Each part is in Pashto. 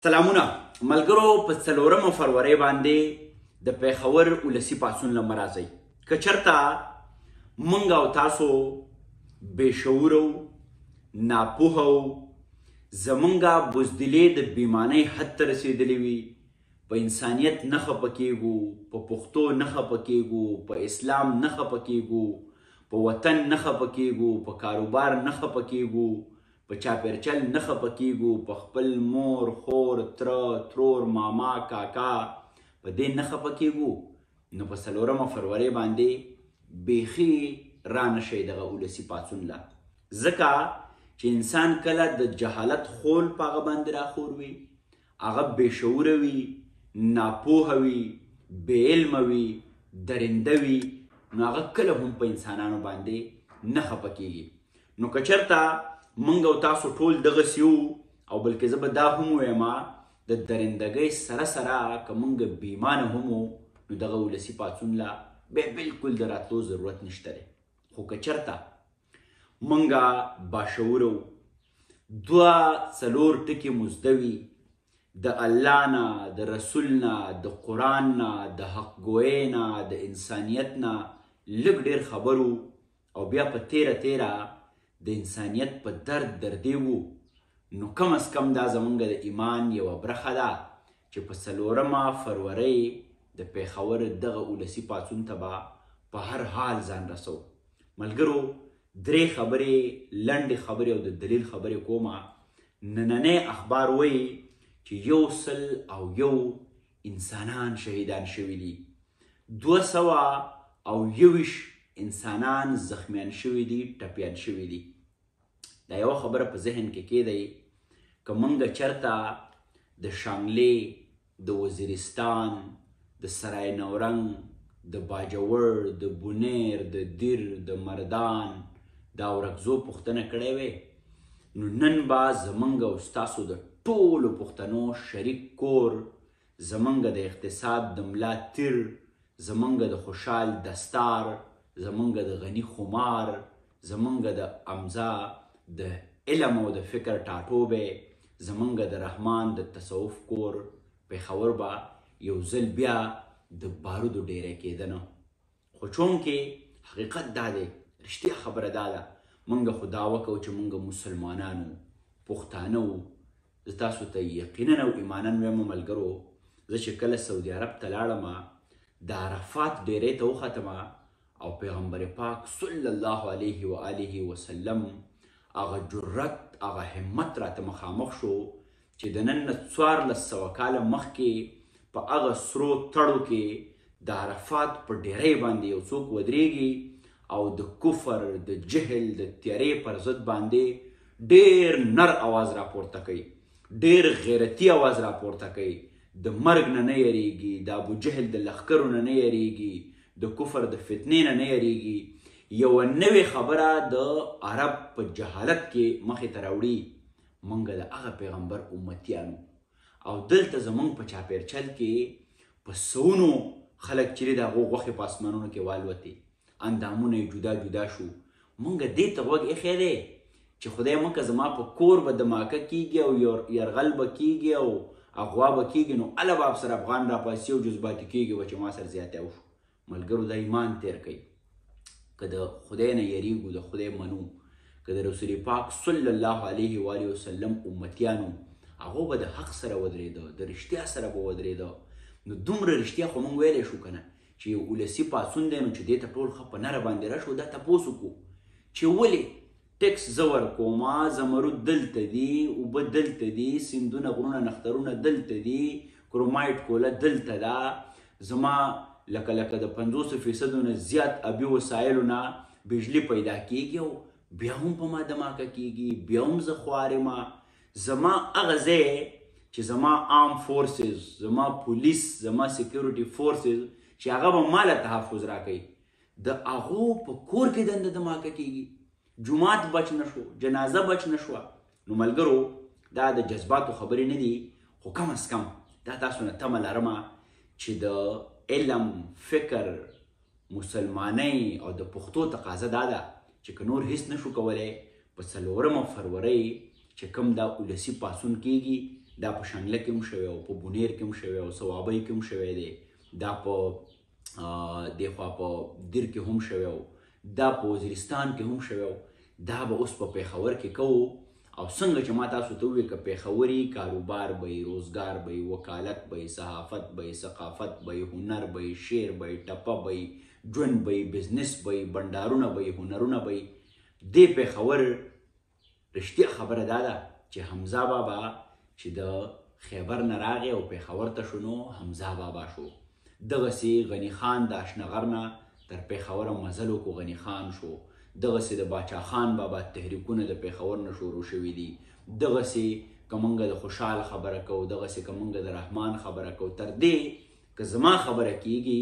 سلامونه ملګرو په 4 فروری باندې د پیښور ولسی پاڅون له مرازی که چرته موږ او تاسو بې شعوره ناپوهه زمونږه بزدلې د بیمانۍ حد ته رسېدلې وي په انسانیت نه خفه کیږو په پښتو نه خفه کیږو په اسلام نه خفه کیږو په وطن نه خفه کیږو په کاروبار نه خفه کیږو په چاپیرچل نه خفه کیږو په خپل مور خور تره ترور ماما کاکا په دې نه خفه کیږو نو په 4 فروری باندې بیخي رانشئ دغه ولسي پاڅون له ځکه چې انسان کله د جهالت خول په هغه باندې راخور وي هغه بې شعوره وي ناپوهه وي بې علمه وي درنده وي نو هغه کله هم په انسانانو باندې نه خفه کیږي نو که چېرته موږ او تاسو ټول دغسې یو او بلکې زه به دا هم ویم د درندګۍ سره سره که موږ بیمانه هم نو دغه ولسي پاڅون له بیا بلکل د راتلو ضرورت نشته دی خو که چېرته موږ باشعوره دوه څلور ټکي مو زده وي د الله نه د رسول نه د قرآن نه د حق ګویۍ نه د انسانیت نه لږ ډېر خبر او بیا په تیره د انسانیت په درد دردی وو نو کم از کم دا زمونږ د ایمان یوه برخه ده چې په 4 فروری د پیښور دغه ولسي پاڅون ته به په هر حال ځان رسو ملګرو 3 خبرې لنډې خبرې او د دلیل خبرې کومه نننی اخبار وایي چې 101 انسانان شهیدان شوي دي 221 انسانان زخمیان شوي دي ټپیان شوي دي دا یوه خبره په ذهن کې کیدی که موږ چېرته د شانګلې د وزیرستان د سرای نورنګ د باجوړ د بونیر د دیر د مردان د اورکزو پوښتنه کړې وې نو نن به زموږ او ستاسو د ټولو پښتنو شریک کور زموږ د اقتصاد د ملا تیر زموږ د خوشحال دستار زمونږ د غني خمار زمونږ د امزا د علم او د فکر ټاټوبی زمونږ د رحمان د تصوف کور پیښور به یو ځل بیا د بارودو ډیری کېده نه خو چونکې حقیقت دا دی رښتیا خبره دا ده موږ خو دعوه کوو چې موږ مسلمانان وو پښتانه وو زه تاسو ته یقینا او ایمانا وایم ملګرو زه چې کله سعودي عرب ته لاړم د عرفات ډیری ته وختمه او پیغمبر پاک صلی الله علیه و آله وسلم هغه جرأت هغه همت راته مخامخ شو چې د نن نه 1400 کاله مخکې په هغه سرو تړو کې د عرفات په ډیرۍ باندې یو څوک ودرېږي او د کفر د جهل د تیارې پر ضد باندې ډېر نر اواز راپورته کوي ډېر غیرتي اواز راپورته کوي د مرګ نه نه یریږي د ابوجهل د لښکرو نه نه یریږي د کفر د فتنې نه نه یریږي یوه نوې خبره د عرب په جهالت کې مخې ته راوړي موږ د هغه پیغمبر امتیانو او دلته زموږ په چاپیرچل کې په سونو خلک چې د هغو غوښې په اسمانونو کې والوتې اندامونه یې جدا جدا شو موږ دې ته غوږ ایښی دی چې خدای مکه زما په کور به دماکه کیږي او یرغل به کیږي او اغوا به کیږي نو هله به افسر افغان راپاسي او جذباتي کیږي به چې ما سره زیاتی وشو ملګرو دا ایمان تیر کوي که د خدای نه یریږو د خدای منو که د رسول پاک صلی الله علیه و آله وسلم امتیانو هغو به د حق سره ودرېده د رښتیا سره به ودرېده نو دومره رښتیا خو موږ ویلی شو که نه چې یو ولسي پاڅون دی نو چې دې ته ټول ښه په نره باندې راشو دا تپوس وکړو چې ولې ټکس زه ورکومه زمرود دلته دي اوبه دلته دي سیندونه غرونه نخترونه دلته دي کرومایټ کوله دلته ده زما لکه د 50% نه زیات ابي وسایلو نه بجلی پیدا کیږي او بیا هم په ما دماکه کیږي بیا هم زه خوارې ما زما هغه ځای چې زما عام فورسز زما پولیس زما سیکیورټي فورسز چې هغه به ما له تحفظ راکوي د هغو په کور کې دنده دماکه کیږي جومات بچ نه شو جنازه بچ نه شوه نو ملګرو دا د جذباتو خبرې نه دي خو کم از کم دا تاسو نه تمه لرمه چې د علم فکر مسلمانۍ او د پښتو تقاضا دا ده چې که نور هیڅ نشو کولی په 4 فروری چې کوم دا ولسي پاڅون کیږي دا په شانګله کې هم شوی او په بونیر کې هم شوی او صوابۍ کې هم شوی دی، دا په دې خوا په دیر کې هم شوی او دا په وزیرستان کې هم شوی او دا به اوس په پېښور کې کوو. او څنګه چې ما تاسو ته وویل که پېښوري کاروبار به یې، روزګار به یې، وکالت به یې، صحافت به یې، ثقافت به یې، هنر به یې، شعر به یې، ټپه به یې، ژوند به یې، بزنس به یې، بنډارونه به یې، هنرونه به یې. دې پېښور رښتیا خبره دا ده چې حمزه بابا چې د خیبر نه راغی او پېښور ته شو نو حمزه بابا شو. دغسې غني خان د اشنغر نه تر پېښوره مزل وکړو، غني خان شو. دغسې د باچا خان بابا تحریکونه د پېښور نه شروع شوي دي. دغسې که موږ د خوشحال خبره کوو، دغسې که موږ د رحمان خبره کوو، تر دې که زما خبره کیږي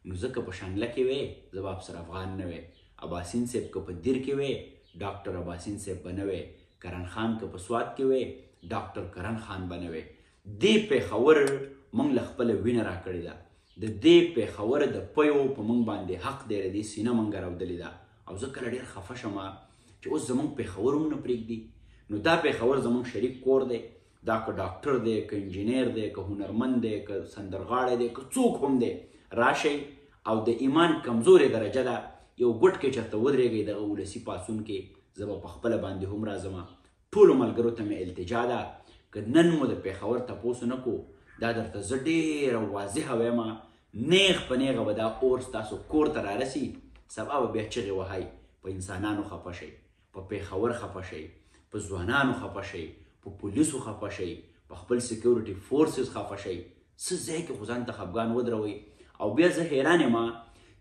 نو زه که په شانګله کې وې زه به افسر افغان نه وې، اباسین صاحب که په دیر کې وې ډاکټر اباسین صاحب به نه وې، کرن خان که په سوات کې وې ډاکټر کرن خان به نه وې. دې پېښور موږ له خپله وینه راکړې ده. د دې پېښور د پیو په موږ باندې حق دی، د دې سینه موږ راودلې ده. او زه کله ډېر خفه شم چې اوس زموږ پېښور هم نه پرېږدي. نو دا پېښور زموږ شریک کور دی، دا که ډاکټر دی، که انجینیر دی، که هنرمند دی، که سندرغاړی دی، که څوک هم دی، راشئ او د ایمان کمزورې درجه ده یو ګوټ کې چېرته ودرېږئ دغه ولسي پاڅون کې، زه به په خپله باندې هم راځم. ټولو ملګرو ته مې التجا ده که نن مو د پېښور تپوس نه کو، دا درته زه ډېره واضحه وایم، نیغ په نیغه به دا اور ستاسو کور ته رارسي. سبا به بیا چغې وهئ، په انسانانو خفه شئ، په پېښور خفه شئ، په ځوانانو خفه شئ، په پولیسو خفه شئ، په خپل سیکیورټي فورسز خفه شئ. څه ځای کې خو ځان ته خفګان ودروئ. او بیا زه حیران یم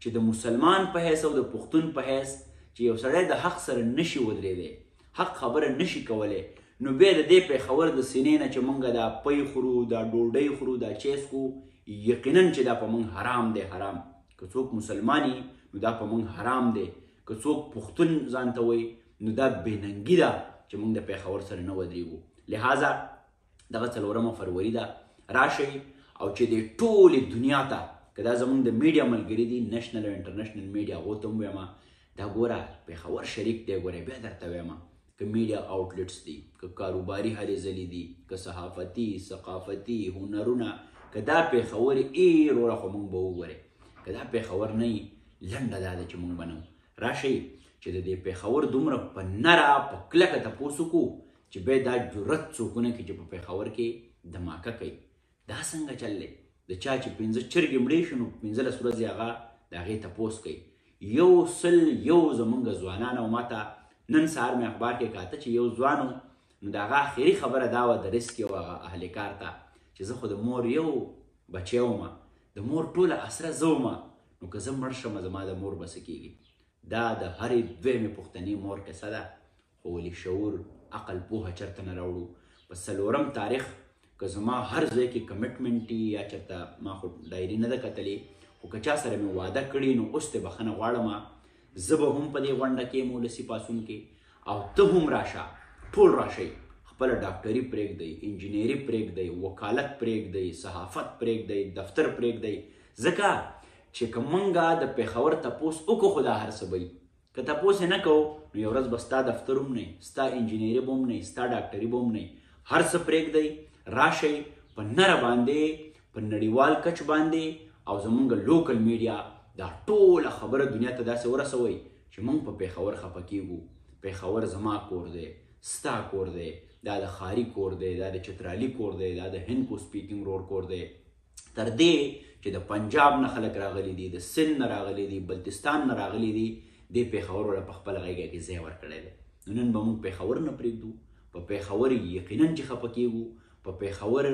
چې د مسلمان په حیث او د پښتون په حیث چې یو سړی د حق سره نشي ودرېدی، حق خبره نشي کولی، نو بیا د دې پېښور د سینې نه چې موږ دا پی خورو، دا ډوډۍ خورو، دا چیس خو یقینا چې دا په موږ حرام دی. حرام که څوک مسلمانی نو دا په موږ حرام دی، که څوک پښتون ځان ته وایي نو دا بېننګي ده چې موږ د پېښور سره نه ودرېږو. لہذا دغه 4 فروری ده، راشئ او چې د ټولې دنیا ته که دا زموږ د میډیا ملګري دي، نېشنل او انټرنېشنل میډیا، هغو ته هم وایم دا ګوره پېښور شریک دی. ګوره بیا درته وایم که میډیا آوټلیټس دي، که کاروباري هلې ځلې دي، که صحافتي، ثقافتي، هنرونه، که دا پېښور ای وروره خو موږ به وګورئ. که دا پېښور نه وي لنډه دا ده چې موږ به نه وو. راشئ چې د دې پېښور دومره په نره په کلکه تپوس وکړو چې بیا دا جرت څوک ونه کړي چې په پېښور کې دماکه کوي. دا څنګه چل دی؟ د چا چې 5 چرګې مړې شي نو 15 ورځې هغه د هغې تپوس کوي. 101 زمونږ ځوانان او ماته نن سهار مې اخبار کې کاته چې یو ځوان نو د هغه آخري خبره دا وه د رسک یو هغه اهل کار ته چې زه خو د مور یو بچی ومه، د مور ټوله اسره زه ومه، نو که زه مړ شم زما د مور به څه کېږي. دا د هرې دویمې پښتنې مور کیسه ده. خو ولې شعور، عقل، پوهه چېرته نه راوړو. په 4 تاریخ که زما هر ځای کې کمیټمنټ یا چېرته ما خو ډایري نه ده کتلې، خو که چا سره مې واده کړي نو اوس ته بخښنه غواړم. زه به هم په دې غونډه کې یم ولسي پاڅون کې، او ته هم راشه، ټول راشئ. خپله ډاکټري پرېږدئ، انجینري پرېږدئ، وکالت پرېږدئ، صحافت پرېږدئ، دفتر پرېږدئ. ځکه چې که موږ د پېښور تپوس وکړو خو دا هر څه به وي. که تپوس یې نه کوو نو یو ورځ به ستا دفتر هم نه وي، ستا انجینري به هم نه وي، ستا ډاکټري به هم نه وي. هر څه پرېږدئ، راشئ په نره باندې، په نړیوال کچ باندې، او زمونږ لوکل میډیا دا ټوله خبره دنیا ته داسې ورسوئ چې موږ په پېښور خفه کېږو. پېښور زما کور دی، ستا کور دی، دا د ښاري کور دی، دا د چترالي کور دی، دا د هند کو سپیکینګ رور کور دی. تر دې چې د پنجاب نه خلک راغلي دي، د سند نه راغلي دي، بلتستان نه راغلي دي، دې پېښور ورله په خپله غېږه کې ځای ورکړی دی. نو نن به موږ پېښور نه پرېږدو. په پېښور یقینا چې خفه کېږو. په پېښور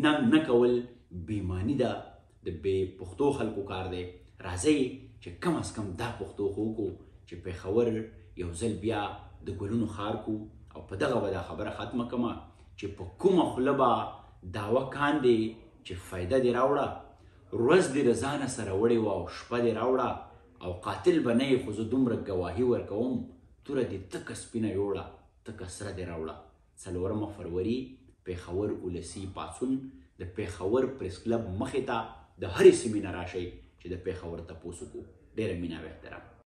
ننګ نه کول بېماني ده، د بې پښتو خلکو کار دی. راځئ چې کم از کم دا پښتو خو وکړو چې پېښور یو ځل بیا د ګلونو ښار کو. او په دغه به دا خبره ختمه کړمه چې په کومه خوله به دعوه کاندې چې فایده دې راوړه، ورځ دې د ځانه سره وړې وه او شپه دې راوړه، او قاتل به نه یې خو زه دومره ګواهي ورکوم، توره دې تکه سپینه یوړه، تکه سره دې راوړه. 4 فروری پېښور ولسي پاڅون د پېښور پریس کلب مخې ته د هرې سیمې نه راشئ چې د پېښور تپوس وکړو. ډېره مینه او احترام.